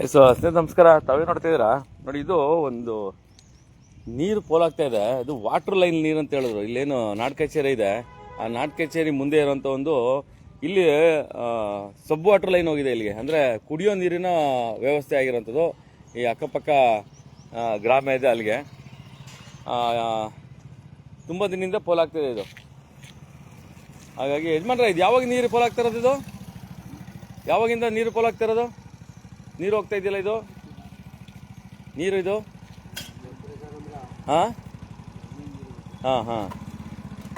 ಸ್ನೇಹಿತರೆ ನಮಸ್ಕಾರ. ತಾವೇ ನೋಡ್ತಿದ್ದೀರಾ ನೋಡಿ, ಇದು ಒಂದು ನೀರು ಪೋಲಾಗ್ತಾ ಇದೆ. ಇದು ವಾಟರ್ ಲೈನ್ ನೀರು ಅಂತ ಹೇಳಿದ್ರು. ಇಲ್ಲೇನು ನಾಡ್ ಕಚೇರಿ ಇದೆ, ಆ ನಾಡ್ ಕಚೇರಿ ಮುಂದೆ ಇರುವಂತ ಒಂದು ಇಲ್ಲಿ ಸಬ್ ವಾಟರ್ ಲೈನ್ ಹೋಗಿದೆ ಇಲ್ಲಿಗೆ. ಅಂದ್ರೆ ಕುಡಿಯೋ ನೀರಿನ ವ್ಯವಸ್ಥೆ ಆಗಿರೋಂಥದ್ದು. ಈ ಅಕ್ಕಪಕ್ಕ ಗ್ರಾಮ ಇದೆ, ಅಲ್ಲಿಗೆ ತುಂಬ ದಿನದಿಂದ ಪೋಲಾಗ್ತಿದೆ ಇದು. ಹಾಗಾಗಿ ಯಜಮಾನ್ರೆ, ಇದು ಯಾವಾಗ ನೀರು ಪೋಲಾಗ್ತಾ ಇರೋದು? ಇದು ಯಾವಾಗಿಂದ ನೀರು ಪೋಲಾಗ್ತಾ ಇರೋದು? ನೀರು ಹೋಗ್ತಾ ಇದೆಯಲ್ಲ, ಇದು ನೀರು ಇದು ಹಾಂ ಹಾಂ ಹಾಂ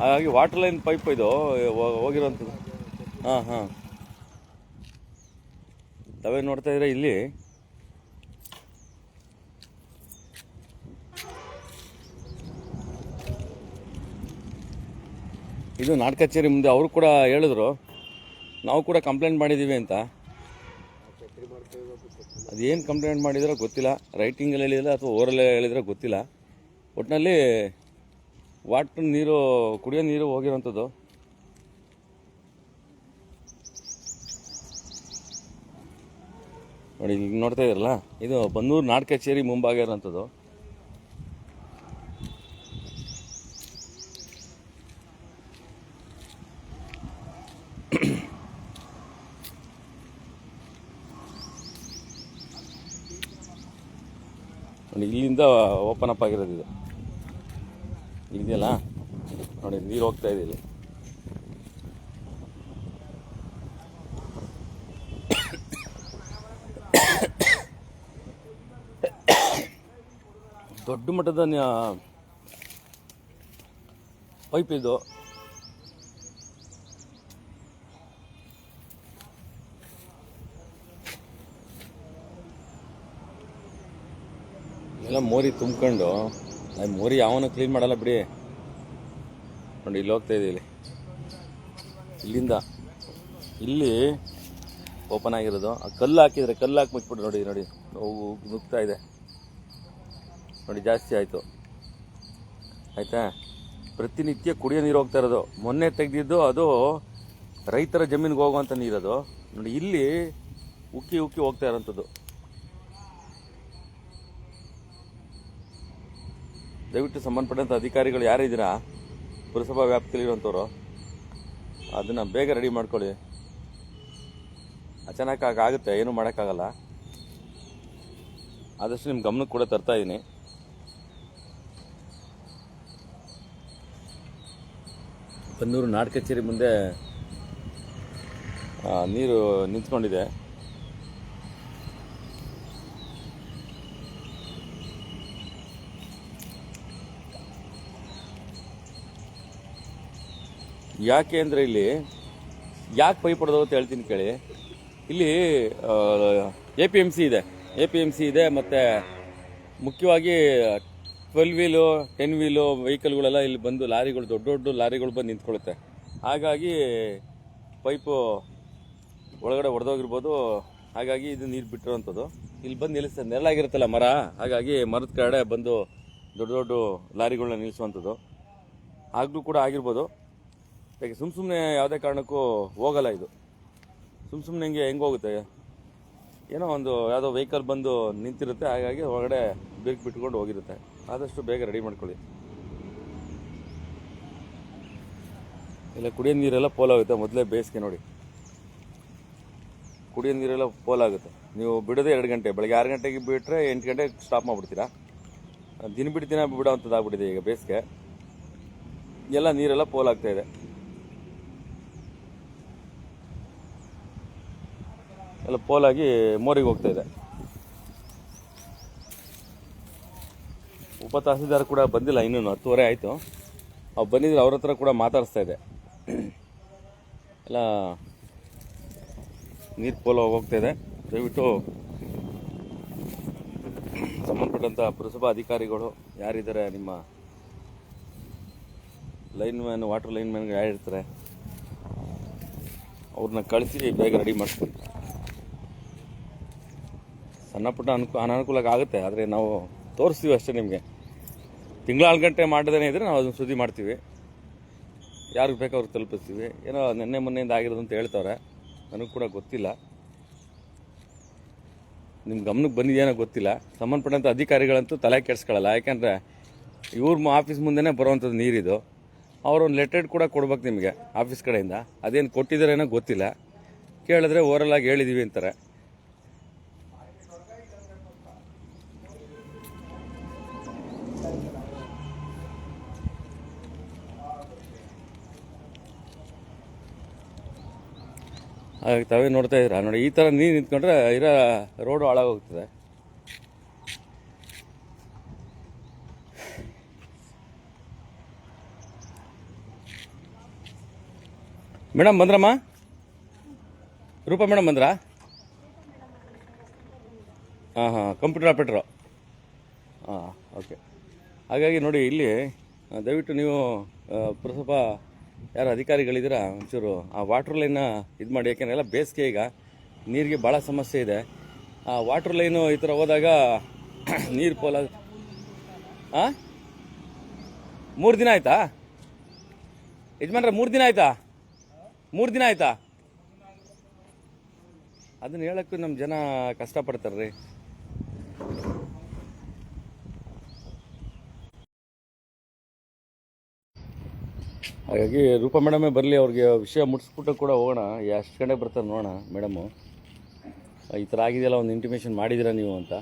ಹಾಗಾಗಿ ವಾಟರ್ ಲೈನ್ ಪೈಪ್ ಇದು ಹೋಗಿರೋಂಥದ್ದು. ಹಾಂ ಹಾಂ ತಾವೇ ನೋಡ್ತಾ ಇದ್ರೆ ಇಲ್ಲಿ ಇದು ನಾಡ್ ಕಚೇರಿ ಮುಂದೆ. ಅವರು ಕೂಡ ಹೇಳಿದ್ರು, ನಾವು ಕೂಡ ಕಂಪ್ಲೇಂಟ್ ಮಾಡಿದ್ದೀವಿ ಅಂತ. ಅದೇನು ಕಂಪ್ಲೇಂಟ್ ಮಾಡಿದ್ರೋ ಗೊತ್ತಿಲ್ಲ, ರೈಟಿಂಗಲ್ಲಿ ಹೇಳಿದ್ರೆ ಅಥವಾ ಓರಲ್ಲೇ ಹೇಳಿದ್ರೆ ಗೊತ್ತಿಲ್ಲ. ಒಟ್ಟಿನಲ್ಲಿ ವಾಟರ್ ನೀರು, ಕುಡಿಯೋ ನೀರು ಹೋಗಿರೋಂಥದ್ದು. ನೋಡಿ, ಈಗ ನೋಡ್ತಾ ಇದ್ದೀರಲ್ಲ, ಇದು ಬನ್ನೂರು ನಾಡ್ ಕಚೇರಿ ಮುಂಭಾಗ ಇರೋಂಥದ್ದು. ನೋಡಿ, ಇಲ್ಲಿಂದ ಓಪನ್ ಅಪ್ ಆಗಿರೋದು ಇದು. ಇದೆಯಲ್ಲ ನೋಡಿ, ನೀರು ಹೋಗ್ತಾ ಇದೆ ಇಲ್ಲಿ. ದೊಡ್ಡ ಮಟ್ಟದ ಪೈಪ್ ಇದು. ಎಲ್ಲ ಮೋರಿ ತುಂಬ್ಕೊಂಡು, ಮೋರಿ ಯಾವನು ಕ್ಲೀನ್ ಮಾಡಲ್ಲ ಬಿಡಿ. ನೋಡಿ, ಇಲ್ಲಿ ಹೋಗ್ತಾ ಇದೆ. ಇಲ್ಲಿಂದ ಇಲ್ಲಿ ಓಪನ್ ಆಗಿರೋದು. ಆ ಕಲ್ಲು ಹಾಕಿದ್ರೆ, ಕಲ್ಲು ಹಾಕಿ ಮುಚ್ಬಿಟ್ಟು ನೋಡಿ, ನೋಡಿ ನುಗ್ತಾ ಇದೆ ನೋಡಿ, ಜಾಸ್ತಿ ಆಯಿತು. ಆಯಿತಾ? ಪ್ರತಿನಿತ್ಯ ಕುಡಿಯೋ ನೀರು ಹೋಗ್ತಾ ಇರೋದು. ಮೊನ್ನೆ ತೆಗೆದಿದ್ದು ಅದು ರೈತರ ಜಮೀನಿಗೆ ಹೋಗುವಂಥ ನೀರದು. ನೋಡಿ, ಇಲ್ಲಿ ಉಕ್ಕಿ ಉಕ್ಕಿ ಹೋಗ್ತಾ ಇರೋಂಥದ್ದು. ದಯವಿಟ್ಟು ಸಂಬಂಧಪಟ್ಟಂಥ ಅಧಿಕಾರಿಗಳು ಯಾರಿದ್ದೀರಾ, ಪುರಸಭಾ ವ್ಯಾಪ್ತಿಯಲ್ಲಿರುವಂಥವ್ರು, ಅದನ್ನು ಬೇಗ ರೆಡಿ ಮಾಡ್ಕೊಳ್ಳಿ. ಅಚಾನಕ್ ಆಗುತ್ತೆ, ಏನೂ ಮಾಡೋಕ್ಕಾಗಲ್ಲ. ಆದಷ್ಟು ನಿಮ್ಮ ಗಮನಕ್ಕೆ ಕೂಡ ತರ್ತಾ ಇದ್ದೀನಿ. ಬನ್ನೂರು ನಾಡ್ ಕಚೇರಿ ಮುಂದೆ ನೀರು ನಿಂತ್ಕೊಂಡಿದೆ. ಯಾಕೆ ಅಂದರೆ ಇಲ್ಲಿ ಯಾಕೆ ಪೈಪ್ ಹೊಡೆದು ಅಂತ ಹೇಳ್ತೀನಿ ಕೇಳಿ. ಇಲ್ಲಿ APMC ಇದೆ ಮತ್ತು ಮುಖ್ಯವಾಗಿ 12 ವೀಲು 10 ವೀಲು ವೆಹಿಕಲ್ಗಳೆಲ್ಲ ಇಲ್ಲಿ ಬಂದು, ಲಾರಿಗಳು, ದೊಡ್ಡ ದೊಡ್ಡ ಲಾರಿಗಳು ಬಂದು ನಿಂತ್ಕೊಳ್ಳುತ್ತೆ. ಹಾಗಾಗಿ ಪೈಪು ಒಳಗಡೆ ಹೊಡೆದೋಗಿರ್ಬೋದು. ಹಾಗಾಗಿ ಇದು ನೀರು ಬಿಟ್ಟಿರೋವಂಥದ್ದು ಇಲ್ಲಿ ಬಂದು ನಿಲ್ಲಿಸ್ತದೆ. ನೆರಳಾಗಿರುತ್ತಲ್ಲ ಮರ, ಹಾಗಾಗಿ ಮರದ ಕಡೆ ಬಂದು ದೊಡ್ಡ ದೊಡ್ಡ ಲಾರಿಗಳನ್ನ ನಿಲ್ಲಿಸುವಂಥದ್ದು. ಆಗಲೂ ಕೂಡ ಆಗಿರ್ಬೋದು. ಯಾಕೆ ಸುಮ್ಮನೆ ಯಾವುದೇ ಕಾರಣಕ್ಕೂ ಹೋಗಲ್ಲ ಇದು. ಸುಮ್ಮನೆ ಹೆಂಗೆ ಹೋಗುತ್ತೆ? ಏನೋ ಒಂದು ಯಾವುದೋ ವೆಹಿಕಲ್ ಬಂದು ನಿಂತಿರುತ್ತೆ, ಹಾಗಾಗಿ ಹೊರಗಡೆ ಬಿರ್ಕ್ ಬಿಟ್ಕೊಂಡು ಹೋಗಿರುತ್ತೆ. ಆದಷ್ಟು ಬೇಗ ರೆಡಿ ಮಾಡ್ಕೊಳ್ಳಿ. ಇಲ್ಲ, ಕುಡಿಯೋ ನೀರೆಲ್ಲ ಪೋಲಾಗುತ್ತೆ. ಮೊದಲೇ ಬೇಸಿಗೆ ನೋಡಿ, ಕುಡಿಯೋ ನೀರೆಲ್ಲ ಪೋಲಾಗುತ್ತೆ. ನೀವು ಬಿಡೋದೇ 2 ಗಂಟೆ, ಬೆಳಗ್ಗೆ 6 ಗಂಟೆಗೆ ಬಿಟ್ಟರೆ 8 ಗಂಟೆಗೆ ಸ್ಟಾಪ್ ಮಾಡಿಬಿಡ್ತೀರಾ. ದಿನ ಬಿಡೋ ಅಂಥದ್ದು ಆಗ್ಬಿಟ್ಟಿದೆ ಈಗ ಬೇಸಿಗೆ. ಎಲ್ಲ ನೀರೆಲ್ಲ ಪೋಲಾಗ್ತಾ ಇದೆ. ಎಲ್ಲ ಪೋಲಾಗಿ ಮೋರಿಗೆ ಹೋಗ್ತಾ ಇದೆ. ಉಪ ತಹಸೀಲ್ದಾರ್ ಕೂಡ ಬಂದಿಲ್ಲ, ಇನ್ನೂ 10:30 ಆಯಿತು. ಅವ್ರು ಬಂದಿದ್ರೆ ಅವ್ರ ಹತ್ರ ಕೂಡ ಮಾತಾಡಿಸ್ತಾ ಇದೆ. ಎಲ್ಲ ನೀರು ಪೋಲ ಹೋಗ್ತಾ ಇದೆ. ದಯವಿಟ್ಟು ಸಂಬಂಧಪಟ್ಟಂಥ ಪುರಸಭಾ ಅಧಿಕಾರಿಗಳು ಯಾರಿದ್ದಾರೆ, ನಿಮ್ಮ ಲೈನ್ ವಾಟರ್ ಲೈನ್ ಮ್ಯಾನ್ ಯಾರಿರ್ತಾರೆ, ಅವ್ರನ್ನ ಕಳಿಸಿ ಬೇಗ ರೆಡಿ ಮಾಡಿಸ್ತೀವಿ. ಸಣ್ಣ ಪುಟ್ಟ ಅನಾನುಕೂಲ ಆಗುತ್ತೆ, ಆದರೆ ನಾವು ತೋರಿಸ್ತೀವಿ ಅಷ್ಟೇ ನಿಮಗೆ. ತಿಂಗಳ 4 ಗಂಟೆ ಮಾಡದೇ ಇದ್ದರೆ ನಾವು ಅದನ್ನು ಸುದ್ದಿ ಮಾಡ್ತೀವಿ. ಯಾರಿಗೆ ಬೇಕೋ ಅವ್ರಿಗೆ ತಲುಪಿಸ್ತೀವಿ. ಏನೋ ಮೊನ್ನೆಯಿಂದ ಆಗಿರೋದು ಅಂತ ಹೇಳ್ತವ್ರೆ, ನನಗೂ ಕೂಡ ಗೊತ್ತಿಲ್ಲ. ನಿಮ್ಮ ಗಮನಕ್ಕೆ ಬಂದಿದೆಯೇನೋ ಗೊತ್ತಿಲ್ಲ. ಸಂಬಂಧಪಟ್ಟಂಥ ಅಧಿಕಾರಿಗಳಂತೂ ತಲೆ ಕೆಡಿಸ್ಕೊಳ್ಳಲ್ಲ. ಯಾಕೆಂದರೆ ಇವ್ರ ಆಫೀಸ್ ಮುಂದೆನೇ ಬರುವಂಥದ್ದು ನೀರಿದು. ಅವರೊಂದು ಲೆಟರ್ ಕೂಡ ಕೊಡ್ಬೇಕು ನಿಮಗೆ ಆಫೀಸ್ ಕಡೆಯಿಂದ. ಅದೇನು ಕೊಟ್ಟಿದ್ದಾರೇನೋ ಗೊತ್ತಿಲ್ಲ. ಕೇಳಿದ್ರೆ ಓರಲ್ ಆಗಿ ಹೇಳಿದ್ದೀವಿ ಅಂತಾರೆ. ಹಾಗಾಗಿ ತಾವೇ ನೋಡ್ತಾ ಇದ್ದೀರಾ ನೋಡಿ, ಈ ಥರ ನೀರು ನಿಂತ್ಕೊಂಡ್ರೆ ಇರೋ ರೋಡು ಹಾಳಾಗೋಗ್ತದೆ. ಮೇಡಮ್ ಬಂದ್ರಮ್ಮ? ರೂಪಾ ಮೇಡಮ್ ಬಂದ್ರಾ? ಹಾಂ, ಕಂಪ್ಯೂಟರ್ ಆಪ್ರೇಟ್ರು. ಹಾಂ, ಓಕೆ. ಹಾಗಾಗಿ ನೋಡಿ, ಇಲ್ಲಿ ದಯವಿಟ್ಟು ನೀವು ಸ್ವಲ್ಪ ಯಾರು ಅಧಿಕಾರಿಗಳಿದ್ದೀರಾ ಒಂಚೂರು ಆ ವಾಟ್ರ್ ಲೈನ್ನ ಇದು ಮಾಡಿ. ಯಾಕೆಂದರೆ ಎಲ್ಲ ಬೇಸಿಗೆ, ಈಗ ನೀರಿಗೆ ಭಾಳ ಸಮಸ್ಯೆ ಇದೆ. ಆ ವಾಟ್ರ್ ಲೈನು ಈ ಥರ ಹೋದಾಗ ನೀರು ಪೋಲ. ಹಾಂ, 3 ದಿನ ಆಯ್ತಾ ಯಜಮಾನ್ರೆ? 3 ದಿನ ಆಯ್ತಾ? 3 ದಿನ ಆಯ್ತಾ? ಅದನ್ನ ಹೇಳಕ್ಕೂ ನಮ್ಮ ಜನ ಕಷ್ಟಪಡ್ತಾರ್ರಿ. ಹಾಗಾಗಿ ರೂಪಾ ಮೇಡಮೇ ಬರಲಿ, ಅವ್ರಿಗೆ ವಿಷಯ ಮುಟ್ಟಿಸ್ಬಿಟ್ಟು ಕೂಡ ಹೋಗೋಣ. ಎಷ್ಟು ಗಂಟೆಗೆ ಬರ್ತಾರೆ ನೋಡೋಣ. ಮೇಡಮು ಈ ಥರ ಆಗಿದೆಯಲ್ಲ, ಒಂದು ಇಂಟಿಮೇಷನ್ ಮಾಡಿದ್ದೀರಾ ನೀವು ಅಂತ.